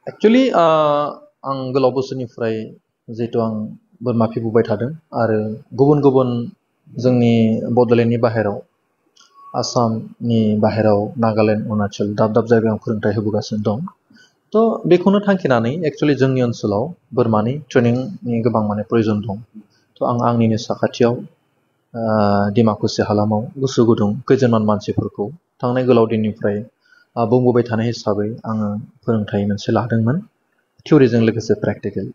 actually आं गोलाव बोसोरनिफ्राय जिहेतु आं बोरमा फिबोबाय थादों आरो गुबुन गुबुन जोंनि बड'लेण्डनि बाहेराव आसामनि बाहेराव नागालेण्ड अरुणाचल दाब दाब जायगायाव फोरोंथाय होबोगासिनो दं थ' बेखौनो थांखिनानै एक्चुअली जोंनि ओनसोलाव बोरमानि ट्रेनिंनि गोबां माने प्रयोजन दं थ' आं आंनिनो साखाथियाव डिमाकुसि हालामाव गोसो गुदुं खैजोनमान मानसिफोरखौ थांनाय गोलाव दिननिफ्राय बुंबोबाय थानाय हिसाबै आङो फोरोंथाय मोनसे लादोंमोन थिउरिजों लोगोसे प्रेक्टिकेल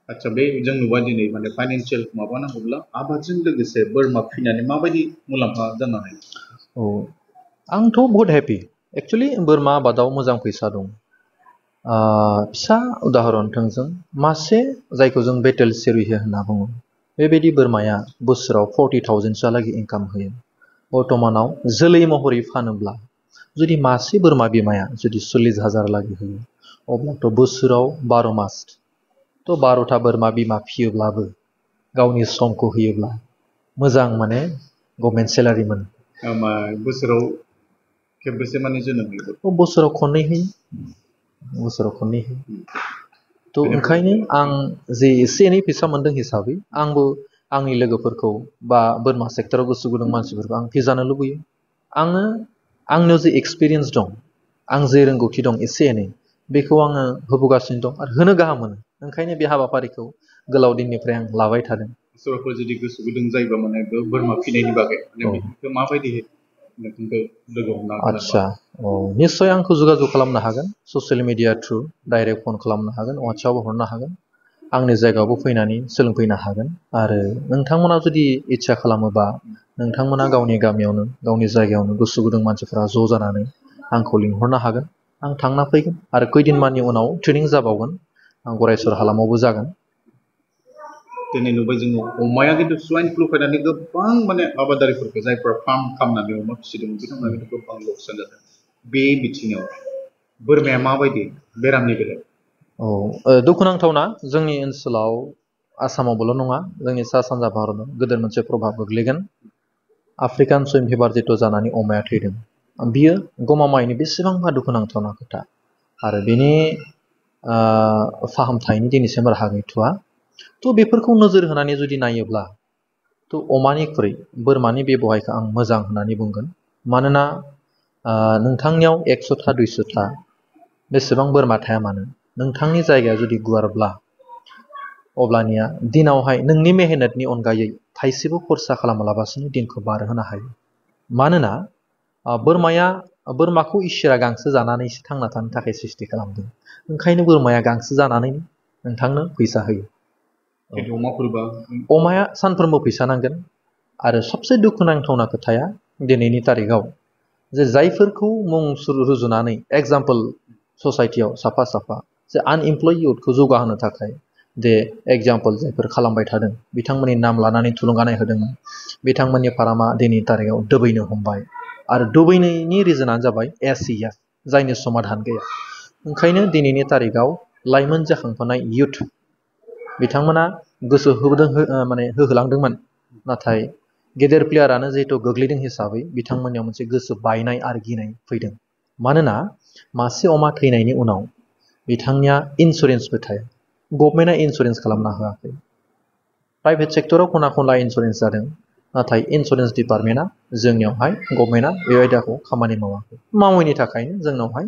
आच्छा बे जों नुबाय दिनै माने फाइनान्सियेल माबा नांगौब्ला आबादजों लोगोसे बोरमा फिनानै माबायदि मुलाम्फा जानो हायो औ आंथ' बहुत हेपि एक्चुअली बोरमा आबादाव मोजां फैसा दं फिसा उदाहरन थोंजों मासे जायखौ जों बेटेल सेरुहे होनना बुङो बेबायदि बोरमाया बोसोराव 40,000 इनकाम होयो बर्तमानाव जोलै महरै फानोब्ला जुदि मासे बोरमा बिमाया जुदि 40,000 लागि होयो अब्लाथ' बोसोराव 12 मास थ' 12था बोरमा बिमा फियोब्लाबो गावनि समखौ होयोब्ला मोजां माने गभर्नमेन्ट सेलारि मोनो बोसोराव खेबबेसे माने जोनोम होयो बोसोराव खननै होयो बोसोराव खननै होयो थ' ओंखायनो आं जे एसे एनै फैसा मोनदों हिसाबै आंबो आंनि लोगोफोरखौ बा बोरमा सेक्टराव गोसो गुदुं मानसिफोरखौ आं फिजानो लुबैयो आङो आंनियाव जे एक्सपिरियेन्स दं आं जे रोंगौथि दं एसे एनै बेखौ आङो होबोगासिनो दं आरो होनो गाहाम मोनो ओंखायनो बे हाबाफारिखौ गोलाव दिननिफ्राय आं लाबाय थादों सोरबाफोर जुदि गोसो गुदुं जायोबा माने बोरमा फिनायनि बागै माने बेखौ माबायदि नोंथांखौ लोगो हमनो हागोन आच्छा निस्सय आंखौ जगाजग खालामनो हागोन social media through direct phone खालामनो हागोन वाट्सएपआव हरनो हागोन आंनि जायगायावबो फैनानै सोलोंफैनो हागोन आरो नोंथांमोना जुदि इच्छा खालामोबा नोंथांमोना गावनि गामियावनो गावनि जायगायावनो गोसो गुदुं मानसिफोरा ज' जानानै आंखौ लिंहरनो हागोन आं थांना फैगोन आरो खैदिनमाननि उनाव ट्रेनिं जाबावगोन आं गरायसर हालामावबो जागोन दिनै नुबाय जोङो अमाया खिन्थु स्वाइन फ्लु फैनानै गोबां माने आबादारिफोरखौ जायफोरा फार्म खालामनानै अमा फिसिदोंमोन बिथांमोना खिन्थु गोबां लकसान जादों बे बिथिङाव बोरमाया माबायदि बेरामनि बेलायाव दुखुनांथावना जोंनि ओनसोलाव आसामावबोल' नङा जोंनि सा सानजा भारताव गोदोर मोनसे प्रभाब गोग्लैगोन आफ्रिकान सुइन फिभार जिथु जानानै अमाया थैदों बियो गमामायैनो बेसेबांबा दुखुनांथावना खोथा आरो बेनि फाहामथायनि दिनैसिम राहा गैथ'वा थ' बेफोरखौ नोजोर होनानै जुदि नायोब्ला थ' अमानिख्रुइ बोरमानि बेबहायखौ आं मोजां होननानै बुंगोन मानोना नोंथांनियाव 100था 200था बेसेबां बोरमा थाया मानो नोंथांनि जायगाया जुदि गुवारब्ला अब्लानिया दिनावहाय नोंनि मेहनतनि अनगायै थाइसेबो खरसा खालामालाबासिनो दिनखौ बारहोनो हायो मानोना बोरमाखौ इसोरा गांसो जानानैसो थांना थानो थाखाय सृष्टि खालामदों ओंखायनो बोरमाया गांसो जानानै नोंथांनो फैसा होयो अमाया सानफ्रोमबो फैसा नांगोन आरो सबसे दुखुनांथावना खोथाया दिनैनि तारिखाव जे जायफोरखौ मुं रुजुनानै एग्जाम्पल ससाइटियाव साफा साफा जे आनइमप्लय इउथखौ जौगाहोनो थाखाय दे एग्जाम्पल जायफोर खालामबाय थादों बिथांमोननि नाम लानानै थुलुंगानाय होदोंमोन बिथांमोननि फारामा दिनैनि तारिखाव दोबैनो हमबाय आरो दोबैनायनि रिजोनानो जाबाय SEF जायनि समाधान गैया ओंखायनो दिनैनि तारिखाव लाइमोन जाखांफुनाय इउथ बिथांमोना गोसो होबोदों माने होहोलांदोंमोन नाथाय गेदेर प्लेयारानो जिहेतु गोग्लैदों हिसाबै बिथांमोननियाव मोनसे गोसो बायनाय आरो गिनाय फैदों मानोना मासे अमा थैनायनि उनाव बिथांनिया इन्सुरेन्सबो थाया गभर्नमेन्टआ इन्सुरेन्स खालामना होआखै प्राइभेट सेक्टराव खना खनला इन्सुरेन्स जादों नाथाय इन्सुरेन्स डिपार्टमेन्टआ जोंनियावहाय गभर्नमेन्टआ बेबायदिखौ खामानि मावाखै मावैनि थाखायनो जोंनावहाय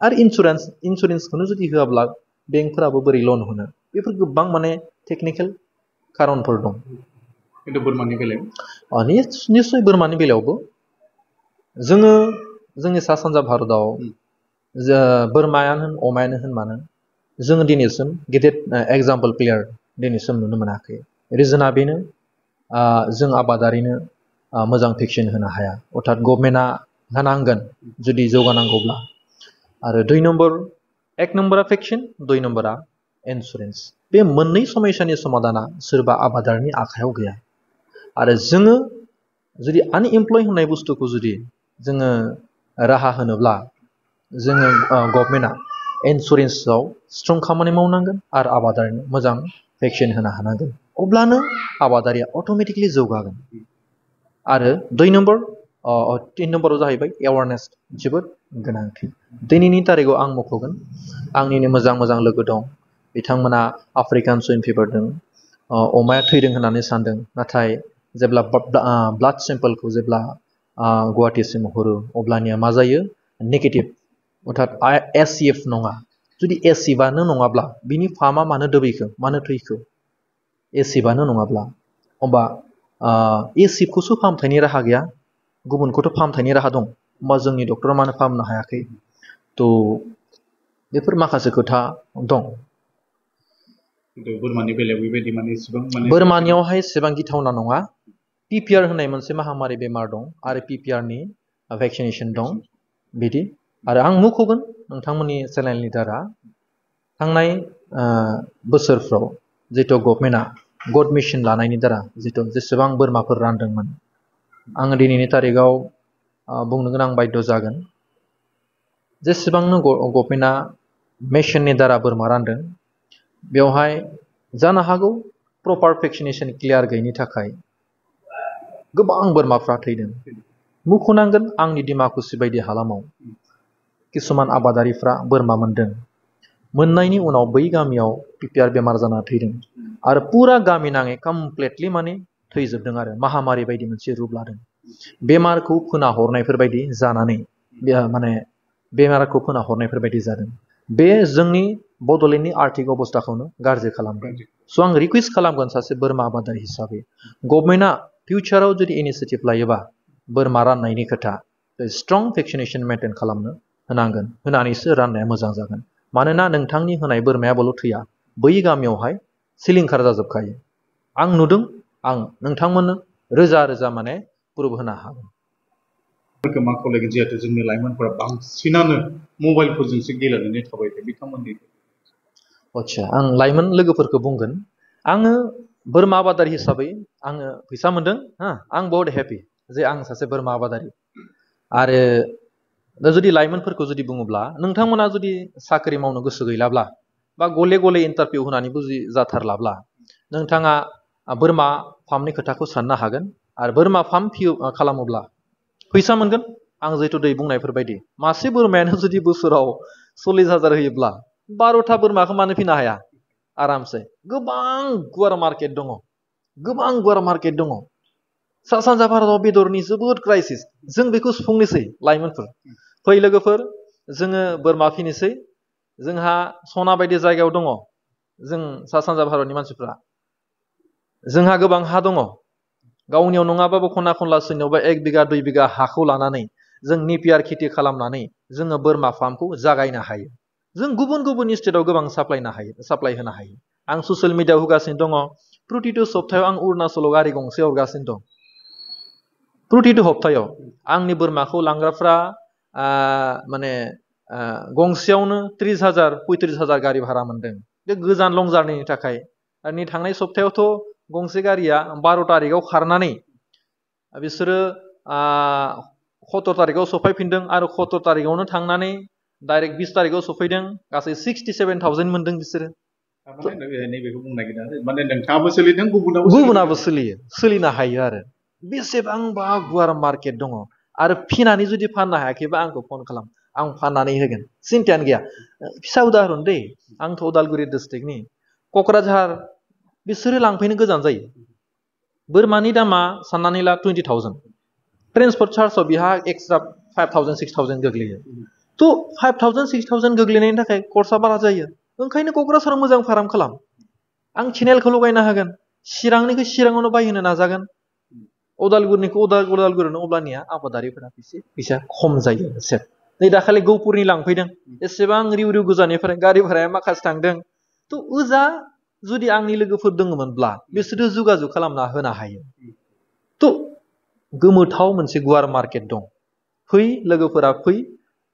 आरो इन्सुरेन्सखौनो जुदि होआब्ला बेंकफोराबो बोरै लन होनो बेफोर गोबां माने टेक्निकेल खारनफोर दं खिन्थु बोरमानि बेलायाव निस्सय बोरमानि बेलायावबो जोङो जोंनि सा सानजा भारताव बोरमायानो होन अमायानो होन मानो जोङो दिनैसिम गेदेर एग्जाम्पल प्लेयार दिनैसिम नुनो मोनाखै रिजोना बेनो जों आबादारिनो मोजां भेक्सिन होनो हाया अर्थात गभर्नमेन्टआ होनांगोन जुदि जौगानांगौब्ला आरो 2 नम्बरा भेक्सिन 2 नम्बरा इन्सुरेन्स बे मोननै समस्यानि समाधाना सोरबा आबादारिनि आखायाव गैया आरो जोङो जुदि आनइमप्लय होननाय बुस्थुखौ जुदि जोङो राहा होनोब्ला जोङो गभर्नमेन्टआ इन्सुरेन्सआव स्ट्रं खामानि मावनांगोन आरो आबादारिनो मोजां भेक्सिन होनो हानांगोन अब्लानो आबादारिया अट'मेटिकलि जौगागोन आरो 2 नम्बर 3 नम्बराव जाहैबाय एवारनेस जोबोद गोनांथि दिनैनि तारिखाव आं मख'गोन आंनिनो मोजां लोगो दं बिथांमोना आफ्रिकान सुइन फिभारजों अमाया थैदों होननानै सानदों नाथाय जेब्ला ब्लाड सेम्पोलखौ जेब्ला गुवाहाटीसिम हरो अब्लानिया मा जायो नेगेटिभ अर्थात एसिफ नङा जुदि एसिफआनो नङाब्ला बिनि फार्मा मानो दोबैखो मानो थैखो एसिफआनो नङाब्ला होमबा एसिफखौसो फाहामथायनि राहा गैया गुबुनखौथ' फाहामथायनि राहा दं होमबा जोंनि डक्टरा मानो फाहामनो हायाखै थ' बेफोर माखासे खोथा दं बोरमानि बेलायाव बेबायदि माने एसेबां माने बोरमानियावहाय एसेबां गिथावना नङा पिपिआर होननाय मोनसे महामारि बेमार दं आरो पिपिआरनि भेक्सिनेसन दं बिदि आरो आं मख'गोन नोंथांमोननि चेनेलनि दारा थांनाय बोसोरफ्राव जितु गभर्नमेन्टआ गड मिशन लानायनि दारा जितु जेसेबां बोरमाफोर रानदोंमोन आङो दिनैनि तारिखाव बुंनो गोनां बाध्य जागोन जेसेबांनो गभर्नमेन्टआ मिशननि दारा बोरमा रानदों बेवहाय जानो हागौ प्रपार भेक्सिनेसन क्लियार गैयिनि थाखाय गोबां बोरमाफ्रा थैदों मुख'नांगोन आंनि डिमाकुसि बायदि हालामाव किसुमान आबादारिफ्रा बोरमा मोनदों मोननायनि उनाव बै गामियाव पिपिआर बेमार जाना थैदों आरो पुरा गामि नाङै कमप्लिटलि माने थैजोबदों आरो महामारि बायदि मोनसे रुप लादों बेमारखौ फोना हरनायफोर बायदि जानानै माने बेमारखौ फोना हरनायफोर बायदि जादों बे जोंनि बड'लेण्डनि आर्थिक अबस्थाखौनो गाज्रि खालामगोन स' आं रिकुवेस्ट खालामगोन सासे बोरमा आबादारि हिसाबै गभर्नमेन्टआ फिउचाराव जुदि इनिशिएटिभ लायोबा बोरमा राननायनि खोथा स्ट्रं भेक्सिनेसन मेइनटेइन खालामनो होनांगोन होनानैसो राननाया मोजां जागोन मानोना नोंथांनि होनाय बोरमायाबोल' थैया बै गामियावहाय सिलिंखार जाजोबखायो आं नुदों आं नोंथांमोननो रोजा माने प्रुफ होनो हागोन मा खावलायगोन जिहेतु जोंनि लाइमोनफोरा बांसिनानो मबाइलफोरजोंसो गेलेनानै थाबाय थायो बिथांमोननि आच्छा आं लाइमोन लोगोफोरखौ बुंगोन आङो बोरमा आबादारि हिसाबै आङो फैसा मोनदों आं बहुत हेपि जे आं सासे बोरमा आबादारि आरो दा जुदि लाइमोनफोरखौ जुदि बुङोब्ला नोंथांमोना जुदि साख्रि मावनो गोसो गैलाब्ला बा गले इन्टारभिउ होनानैबो जुदि जाथारलाब्ला नोंथाङा बोरमा फार्मनि खोथाखौ साननो हागोन आरो बोरमा फार्म खालामोब्ला फैसा मोनगोन आं जिहेतु दै बुंनायफोर बायदि मासे बोरमायानो जुदि बोसोराव 40,000 होयोब्ला 12टा बोरमाखौ मानो फिनो हाया आरामसे गोबां गुवार मार्केट दङ सा सानजा भारताव बेदरनि जोबोद क्राइसिस जों बेखौ सुफुंनोसै लाइमोनफोर फै लोगोफोर जोङो बोरमा फिनोसै जोंहा सना बायदि जायगायाव दङ जों सा सानजा भारतनि मानसिफ्रा जोंहा गोबां हा दङ गावनियाव नङाबाबो खना खनला सोरनियावबा 1 बिगा 2 बिगा हाखौ लानानै जों निपियार खेथि खालामनानै जोङो बोरमा फार्मखौ जागायनो हायो जों गुबुन स्टेटआव गोबां साप्लाय होनो हायो आं ससियेल मिडियायाव होगासिनो दङ प्रतिटु सप्तायाव आं अरुणाचलाव गारि गंसे हरगासिनो दं प्रतिटु सप्तायाव आंनि बोरमाखौ लांग्राफ्रा माने गंसेयावनो 30,000 35,000 गारि भारा मोनदों बे गोजान लं जार्निनि थाखाय आरो थांनाय सप्तायावथ' गंसे गारिया 12 तारिखाव खारनानै बिसोरो 17 तारिखाव सफैफिनदों आरो 17 तारिखावनो थांनानै डाइरेक्ट 20 तारिखाव सफैदों गासै 67,000 मोनदों बिसोरो नैबेखौ बुंनो नागिरदों माने नोंथाङाबो सोलिदों गुबुनाबो सोलिनो हायो आरो बेसेबांबा गुवार मार्केट दङ आरो फिनानै जुदि फाननो हायाखैबा आंखौ फन खालाम आं फाननानै होगोन सिन्थायानो गैया फिसा उदाहरन दै आंथ' उदालगुरि डिस्ट्रिक्टनि क'क्राझार बिसोरो लांफैनो गोजान जायो बोरमानि दामा साननानै ला 20,000 ट्रेन्सपर्ट चार्जआव बिहा एक्सट्रा 5,000 6,000 गोग्लैयो थ' 5,000 6,000 गोग्लैनायनि थाखाय खरसा बारा जायो ओंखायनो क'क्राझाराव मोजां फार्म खालाम आं चेनेलखौ लगायना होगोन चिरांनिखौ चिराङावनो बायहोनो नाजागोन उदालगुरिनिखौ उदालगुरियावनो अब्लानिया आबादारिफोरा फैसा खम जायो सेफ नै दाखालि गहपुरनि लांफैदों एसेबां रिउ गोजाननिफ्राय गारि भाराया माखासे थांदों थ' ओजा जुदि आंनि लोगोफोर दङमोनब्ला बिसोरो जगाजग खालामना होनो हायो थ' गोमोथाव मोनसे गुवार मार्केट दं फै लोगोफोरा फै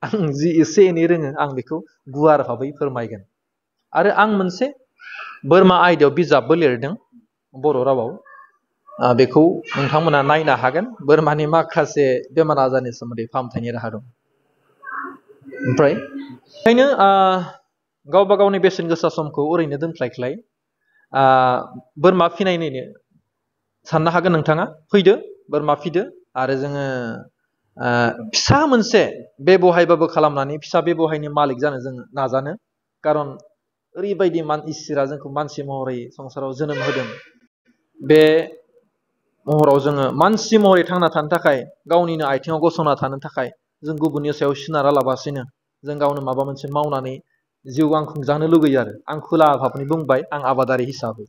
आं जि एसे एनै रोङो आं बेखौ गुवार भाबै फोरमायगोन आरो आं मोनसे बोरमा आयदायाव बिजाबबो लिरदों बर' रावाव बेखौ नोंथांमोना नायनो हागोन बोरमानि माखासे बेमार आजारनि सोमोन्दै फाहामथायनि राहा दं ओमफ्राय ओंखायनो गावबा गावनि बेसेन गोसा समखौ ओरैनो दोनस्लायस्लाय बोरमा फिनायनिनो साननो हागोन नोंथाङा फैदो बोरमा फिदो आरो जोङो फिसा मोनसे बेबहायबाबो खालामनानै फिसा बेबहायनि मालिक जानो जों नाजानो खारन ओरैबायदि इसोरा जोंखौ मानसि महरै संसाराव जोनोम होदों बे महराव जोङो मानसि महरै थांना थानो थाखाय गावनिनो आथिङाव गसंना थानो थाखाय जों गुबुननि सायाव सोनारा लाबासिनो जों गावनो माबा मोनसे मावनानै जिउ आं खुंजानो लुगैयो आरो आं खुला भाबनि बुंबाय आं आबादारि हिसाबै